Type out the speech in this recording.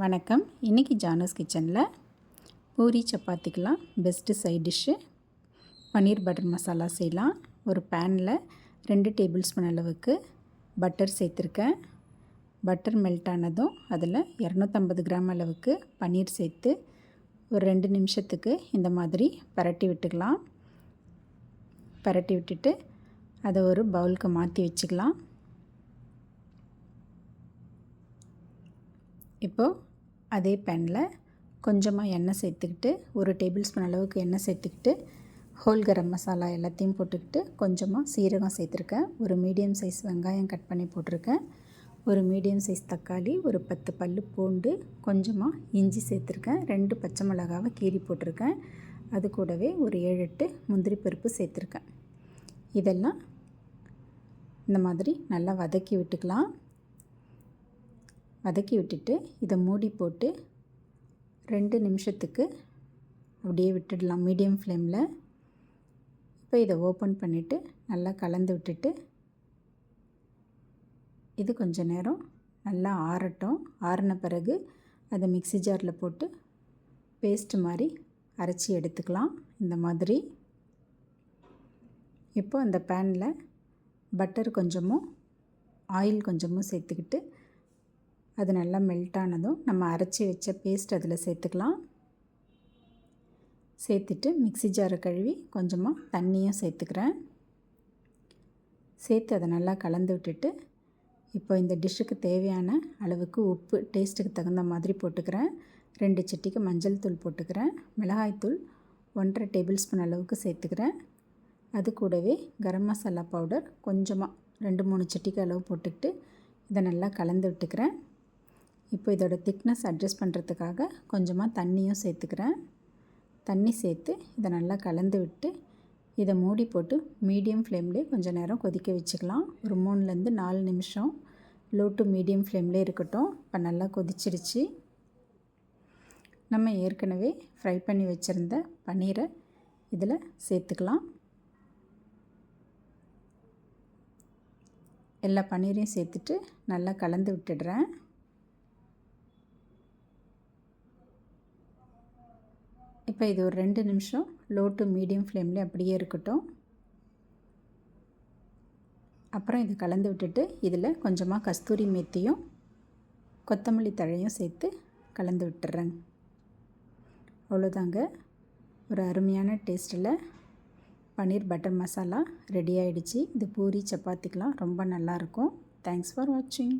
வணக்கம். இன்றைக்கி ஜானஸ் கிச்சனில் பூரி சப்பாத்திக்கெலாம் பெஸ்ட்டு சைட் டிஷ்ஷு பன்னீர் பட்டர் மசாலா செய்யலாம். ஒரு பேனில் 2 டேபிள் ஸ்பூன் அளவுக்கு பட்டர் சேர்த்துருக்கேன். பட்டர் மெல்ட் ஆனதும் அதில் 250 கிராம் அளவுக்கு பன்னீர் சேர்த்து ஒரு 2 நிமிஷத்துக்கு இந்த மாதிரி பரட்டி விட்டுக்கலாம். பரட்டி விட்டுட்டு அதை ஒரு பவுலுக்கு மாற்றி வச்சுக்கலாம். இப்போது அதே பேனில் கொஞ்சமாக எண்ணெய் சேர்த்துக்கிட்டு 1 டேபிள் ஸ்பூன் அளவுக்கு எண்ணெய் சேர்த்துக்கிட்டு ஹோல் கரம் மசாலா எல்லாத்தையும் போட்டுக்கிட்டு கொஞ்சமாக சீரகம் சேர்த்துருக்கேன். ஒரு மீடியம் சைஸ் வெங்காயம் கட் பண்ணி போட்டிருக்கேன். ஒரு மீடியம் சைஸ் தக்காளி, ஒரு 10 பல் பூண்டு, கொஞ்சமாக இஞ்சி சேர்த்துருக்கேன். 2 பச்சை மிளகாவை கீறி போட்டிருக்கேன். அது கூடவே ஒரு 7-8 முந்திரி பருப்பு சேர்த்துருக்கேன். இதெல்லாம் இந்த மாதிரி நல்லா வதக்கி விட்டுக்கலாம். வதக்கி விட்டுட்டு இதை மூடி போட்டு 2 நிமிஷத்துக்கு அப்படியே விட்டுடலாம் மீடியம் ஃப்ளேமில். இப்போ இதை ஓப்பன் பண்ணிவிட்டு நல்லா கலந்து விட்டுட்டு இது கொஞ்சம் நேரம் நல்லா ஆறட்டும். ஆறின பிறகு அதை மிக்ஸி ஜாரில் போட்டு பேஸ்ட்டு மாதிரி அரைச்சி எடுத்துக்கலாம். இந்த மாதிரி இப்போ அந்த பேனில் பட்டர் கொஞ்சமும் ஆயில் கொஞ்சமும் சேர்த்துக்கிட்டு அது நல்லா மெல்ட் ஆனதும் நம்ம அரைச்சி வச்ச பேஸ்ட் அதில் சேர்த்துக்கலாம். சேர்த்துட்டு மிக்ஸி ஜாரை கழுவி கொஞ்சமாக தண்ணியும் சேர்த்துக்கிறேன். சேர்த்து அதை நல்லா கலந்து விட்டுட்டு இப்போ இந்த டிஷ்ஷுக்கு தேவையான அளவுக்கு உப்பு டேஸ்ட்டுக்கு தகுந்த மாதிரி போட்டுக்கிறேன். 2 சிட்டிக்கு மஞ்சள் தூள் போட்டுக்கிறேன். மிளகாய்த்தூள் 1.5 டேபிள் ஸ்பூன் அளவுக்கு சேர்த்துக்கிறேன். அது கூடவே கரம் மசாலா பவுடர் கொஞ்சமாக 2-3 சிட்டிக்கு அளவு போட்டுக்கிட்டு இதை நல்லா கலந்து விட்டுக்கிறேன். இப்போ இதோட திக்னஸ் அட்ஜஸ்ட் பண்ணுறதுக்காக கொஞ்சமாக தண்ணியும் சேர்த்துக்கிறேன். தண்ணி சேர்த்து இதை நல்லா கலந்து விட்டு இதை மூடி போட்டு மீடியம் ஃப்ளேம்லேயே கொஞ்சம் நேரம் கொதிக்க வச்சுக்கலாம். ஒரு 3-4 நிமிஷம் லோ டு மீடியம் ஃப்ளேம்லேயே இருக்கட்டும். இப்போ நல்லா கொதிச்சிடுச்சு. நம்ம ஏற்கனவே ஃப்ரை பண்ணி வச்சுருந்த பன்னீரை இதில் சேர்த்துக்கலாம். எல்லா பன்னீரையும் சேர்த்துட்டு நல்லா கலந்து விட்டுடுறேன். இப்போ இது ஒரு 2 நிமிஷம் லோ டு மீடியம் ஃப்ளேம்லேயே அப்படியே இருக்கட்டும். அப்புறம் இதை கலந்து விட்டுட்டு இதில் கொஞ்சமாக கஸ்தூரி மேத்தியும் கொத்தமல்லி தழையும் சேர்த்து கலந்து விட்டுறேங்க. அவ்வளோதாங்க, ஒரு அருமையான டேஸ்ட்டில் பன்னீர் பட்டர் மசாலா ரெடி ஆகிடுச்சு. இது பூரி சப்பாத்திக்கெலாம் ரொம்ப நல்லாயிருக்கும். தேங்க்ஸ் ஃபார் வாட்சிங்.